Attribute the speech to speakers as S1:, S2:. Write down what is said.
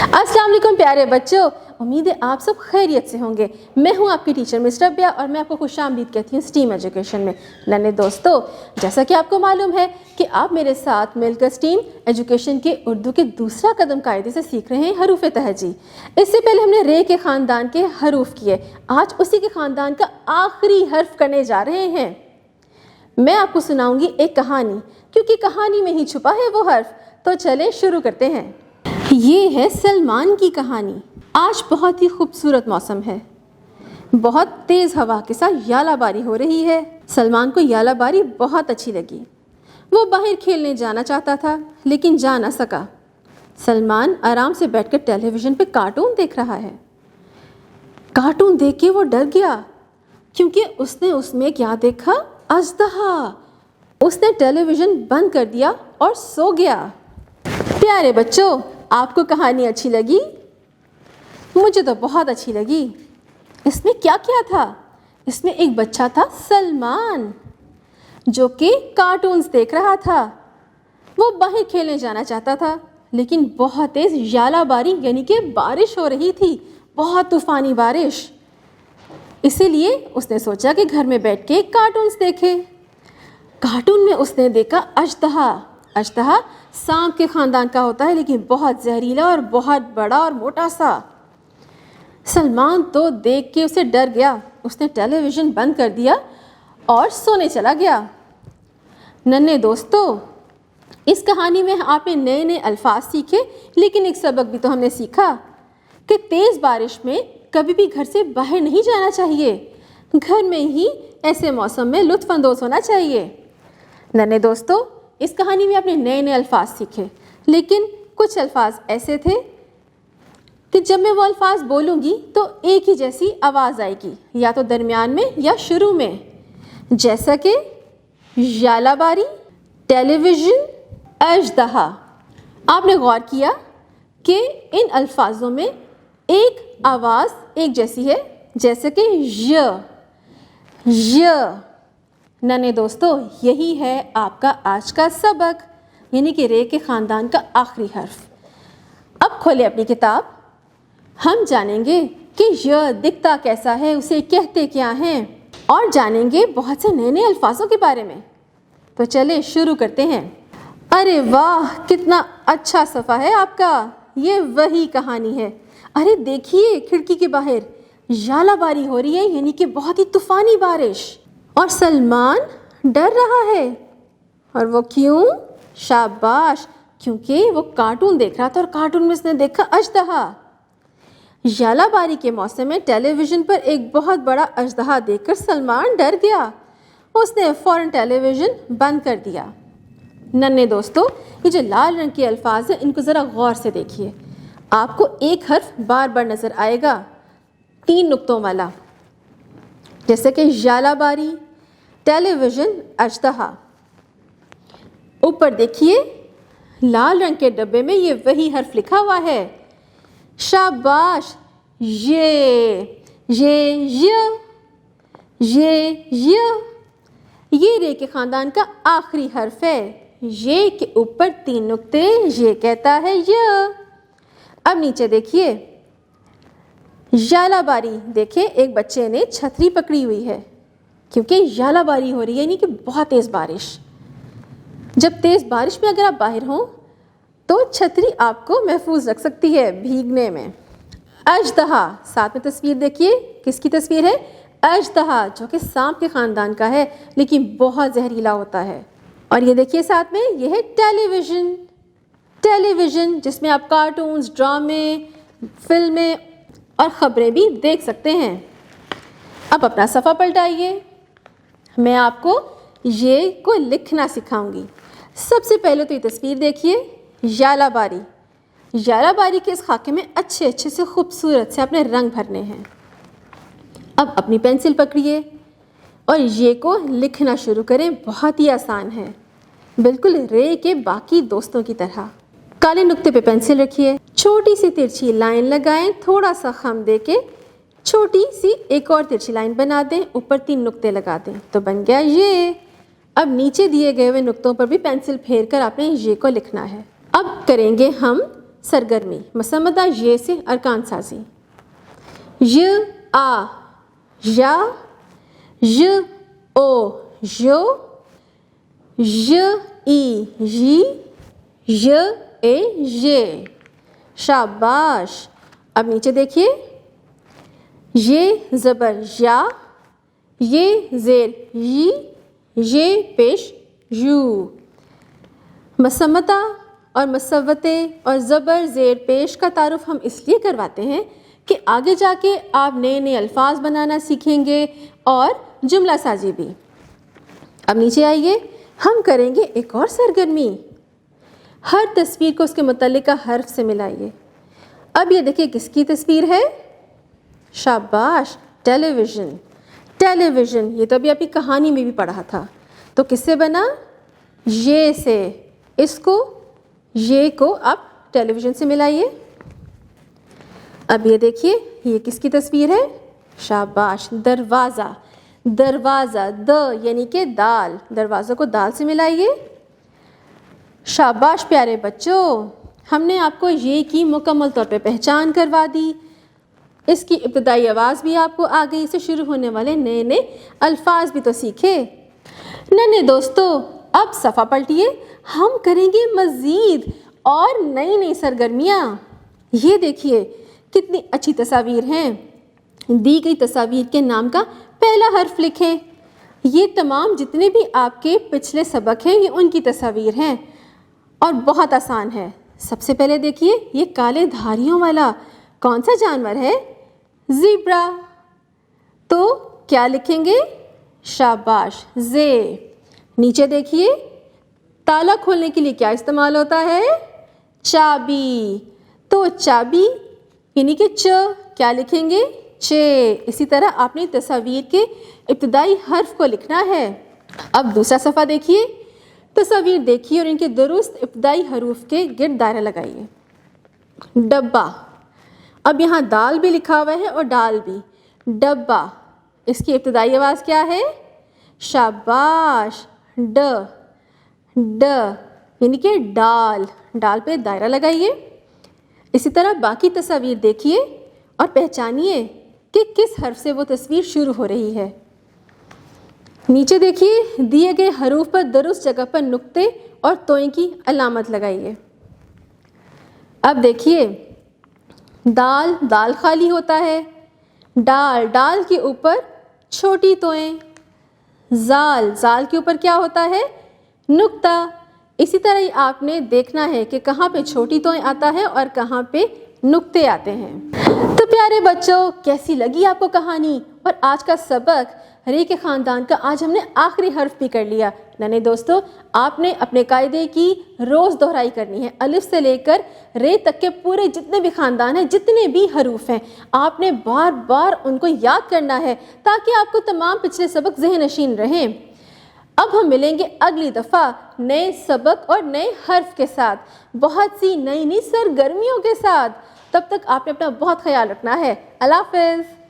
S1: अस्सलाम वालेकुम प्यारे बच्चों, उम्मीद है आप सब खैरियत से होंगे। मैं हूं आपकी टीचर मिस रबिया और मैं आपको खुशामदीद कहती हूं स्टीम एजुकेशन में। नन्हे दोस्तों, जैसा कि आपको मालूम है कि आप मेरे साथ मिलकर स्टीम एजुकेशन के उर्दू के दूसरा कदम कायदे से सीख रहे हैं हरूफ तहजी। इससे पहले हमने रे के ख़ानदान के हरूफ किए, आज उसी के ख़ानदान का आखिरी हर्फ करने जा रहे हैं। मैं आपको सुनाऊंगी एक कहानी, क्योंकि कहानी में ही छुपा है वो हर्फ। तो चले शुरू करते हैं। ये है सलमान की कहानी। आज बहुत ही खूबसूरत मौसम है, बहुत तेज़ हवा के साथ यालाबारी हो रही है। सलमान को यालाबारी बहुत अच्छी लगी। वो बाहर खेलने जाना चाहता था लेकिन जा ना सका। सलमान आराम से बैठकर टेलीविज़न पे कार्टून देख रहा है। कार्टून देख के वो डर गया, क्योंकि उसने उसमें क्या देखा? अजदहा। उसने टेलीविज़न बंद कर दिया और सो गया। प्यारे बच्चों, आपको कहानी अच्छी लगी? मुझे तो बहुत अच्छी लगी। इसमें क्या क्या था? इसमें एक बच्चा था सलमान, जो कि कार्टून्स देख रहा था। वो बाहर खेलने जाना चाहता था लेकिन बहुत तेज़ यालाबारी यानी कि बारिश हो रही थी, बहुत तूफ़ानी बारिश। इसीलिए उसने सोचा कि घर में बैठ के कार्टून्स देखे। कार्टून में उसने देखा अजदहा। अजदहा सांप के ख़ानदान का होता है, लेकिन बहुत जहरीला और बहुत बड़ा और मोटा सा। सलमान तो देख के उसे डर गया। उसने टेलीविज़न बंद कर दिया और सोने चला गया। नन्हे दोस्तों, इस कहानी में आपने नए नए अल्फाज सीखे, लेकिन एक सबक भी तो हमने सीखा कि तेज़ बारिश में कभी भी घर से बाहर नहीं जाना चाहिए। घर में ही ऐसे मौसम में लुत्फ़ अंदोज़ होना चाहिए। नन्हे दोस्तों, इस कहानी में आपने नए नए अल्फाज सीखे, लेकिन कुछ अल्फाज ऐसे थे कि जब मैं वो अल्फाज बोलूँगी तो एक ही जैसी आवाज़ आएगी, या तो दरमियान में या शुरू में। जैसा कि यालाबारी, टेलीविज़न, अजदहा। आपने गौर किया कि इन अल्फाजों में एक आवाज़ एक जैसी है, जैसे कि य। नन्हे दोस्तों, यही है आपका आज का सबक, यानी कि रे के ख़ानदान का आखिरी हर्फ। अब खोले अपनी किताब। हम जानेंगे कि य दिखता कैसा है, उसे कहते क्या हैं, और जानेंगे बहुत से नए नए अल्फाजों के बारे में। तो चले शुरू करते हैं। अरे वाह, कितना अच्छा सफ़ा है आपका। ये वही कहानी है। अरे देखिए, खिड़की के बाहर यालाबारी हो रही है, यानी कि बहुत ही तूफ़ानी बारिश, और सलमान डर रहा है। और वो क्यों? शाबाश, क्योंकि वो कार्टून देख रहा था और कार्टून में उसने देखा अजदहा। यालाबारी के मौसम में टेलीविज़न पर एक बहुत बड़ा अजदहा देखकर सलमान डर गया। उसने फ़ौरन टेलीविज़न बंद कर दिया। नन्हे दोस्तों, ये जो लाल रंग के अल्फाज हैं, इनको ज़रा गौर से देखिए। आपको एक हर्फ बार बार नज़र आएगा, 3 नुक्तों वाला, जैसे कि यालाबारी, टेलीविज़न, अजदहा। ऊपर देखिए, लाल रंग के डब्बे में ये वही हर्फ लिखा हुआ है। शाबाश, ये रे के ख़ानदान का आखिरी हर्फ है। ये के ऊपर 3 नुक्ते, ये कहता है य। अब नीचे देखिए, यालाबारी। देखिए, एक बच्चे ने छतरी पकड़ी हुई है, क्योंकि यालाबारी हो रही है, यानी कि बहुत तेज़ बारिश। जब तेज़ बारिश में अगर आप बाहर हों तो छतरी आपको महफूज रख सकती है भीगने में। अजदहा, साथ में तस्वीर देखिए, किसकी तस्वीर है? अजदहा, जो कि सांप के ख़ानदान का है, लेकिन बहुत जहरीला होता है। और ये देखिए साथ में, ये है टेलीविज़न। टेलीविज़न जिसमें आप कार्टून्स, ड्रामे, फिल्में और ख़बरें भी देख सकते हैं। अब अपना सफ़ा पलटाइए। मैं आपको ये को लिखना सिखाऊंगी। सबसे पहले तो ये तस्वीर देखिए, यालाबारी। यालाबारी के इस खाके में अच्छे अच्छे से खूबसूरत से अपने रंग भरने हैं। अब अपनी पेंसिल पकड़िए और ये को लिखना शुरू करें। बहुत ही आसान है, बिल्कुल रे के बाकी दोस्तों की तरह। काले नुक्ते पे पेंसिल रखिए, छोटी सी तिरछी लाइन लगाएं, थोड़ा सा खम दे के छोटी सी एक और तिरछी लाइन बना दें, ऊपर 3 नुक्ते लगा दें, तो बन गया ये। अब नीचे दिए गए हुए नुक्तों पर भी पेंसिल फेर कर आपने ये को लिखना है। अब करेंगे हम सरगर्मी, मसम्मदा ये से अरकान साजी। य आ या, य ओ यो, य ई यी, य ए ये। शाबाश। अब नीचे देखिए, ये ज़बर या, ये ज़ेर यी, ये पेश यू। मसम्मता और मसव्वते और ज़बर ज़ेर पेश का तारुफ हम इसलिए करवाते हैं कि आगे जाके आप नए नए अल्फाज बनाना सीखेंगे और जुमला साजी भी। अब नीचे आइए, हम करेंगे एक और सरगर्मी। हर तस्वीर को उसके मुतल्लिका हर्फ से मिलाइए। अब ये देखिए किसकी तस्वीर है? शाबाश, टेलीविज़न। टेलीविज़न ये तो अभी आपकी कहानी में भी पढ़ा था। तो किससे बना? ये से। इसको ये को आप टेलीविज़न से मिलाइए। अब ये देखिए ये किसकी तस्वीर है? शाबाश, दरवाज़ा। दरवाज़ा, द यानी कि दाल, दरवाज़ा को दाल से मिलाइए। शाबाश प्यारे बच्चों, हमने आपको ये की मुकम्मल तौर पे पहचान करवा दी। इसकी इब्तदाई आवाज़ भी आपको आ गई, इससे शुरू होने वाले नए नए अल्फाज भी तो सीखे। नन्हे दोस्तों, अब सफ़ा पलटिए, हम करेंगे मज़ीद और नई नई सरगर्मियाँ। ये देखिए कितनी अच्छी तस्वीर हैं। दी गई तस्वीर के नाम का पहला हर्फ लिखें। ये तमाम जितने भी आपके पिछले सबक हैं ये उनकी तस्वीर हैं और बहुत आसान है। सबसे पहले देखिए ये काले धारियों वाला कौन सा जानवर है? ज़ीब्रा। तो क्या लिखेंगे? शाबाश, जे। नीचे देखिए ताला खोलने के लिए क्या इस्तेमाल होता है? चाबी। तो चाबी यानी कि च, क्या लिखेंगे? चे। इसी तरह आपने तस्वीर के इब्तदाई हर्फ को लिखना है। अब दूसरा सफ़ा देखिए, तस्वीर देखिए और इनके दुरुस्त इब्तदाई हरूफ के गिर्द दायरा लगाइए। डब्बा। अब यहाँ दाल भी लिखा हुआ है और डाल भी। डब्बा, इसकी इब्तदाई आवाज़ क्या है? शाबाश, ड। ड यानी कि डाल। डाल पे दायरा लगाइए। इसी तरह बाकी तस्वीर देखिए और पहचानिए कि किस हर्फ से वो तस्वीर शुरू हो रही है। नीचे देखिए दिए गए हरूफ पर दुरुस्त जगह पर नुक्ते और तोय की अलामत लगाइए। अब देखिए दाल, दाल खाली होता है। डाल, डाल के ऊपर छोटी तोय। जाल, जाल के ऊपर क्या होता है? नुक्ता। इसी तरह ही आपने देखना है कि कहाँ पे छोटी तोय आता है और कहाँ पे नुक्ते आते हैं। तो प्यारे बच्चों, कैसी लगी आपको कहानी और आज का सबक? रे के ख़ानदान का आज हमने आखिरी हर्फ भी कर लिया। नन्हे दोस्तों, आपने अपने कायदे की रोज़ दोहराई करनी है। अलिफ से लेकर रे तक के पूरे जितने भी ख़ानदान हैं, जितने भी हरूफ हैं, आपने बार बार उनको याद करना है ताकि आपको तमाम पिछले सबक ज़हन नशीन रहें। अब हम मिलेंगे अगली दफ़ा नए सबक और नए हर्फ के साथ, बहुत सी नई नई सरगर्मियों के साथ। तब तक आपने अपना बहुत ख्याल रखना है। अल्लाह हाफ़िज़।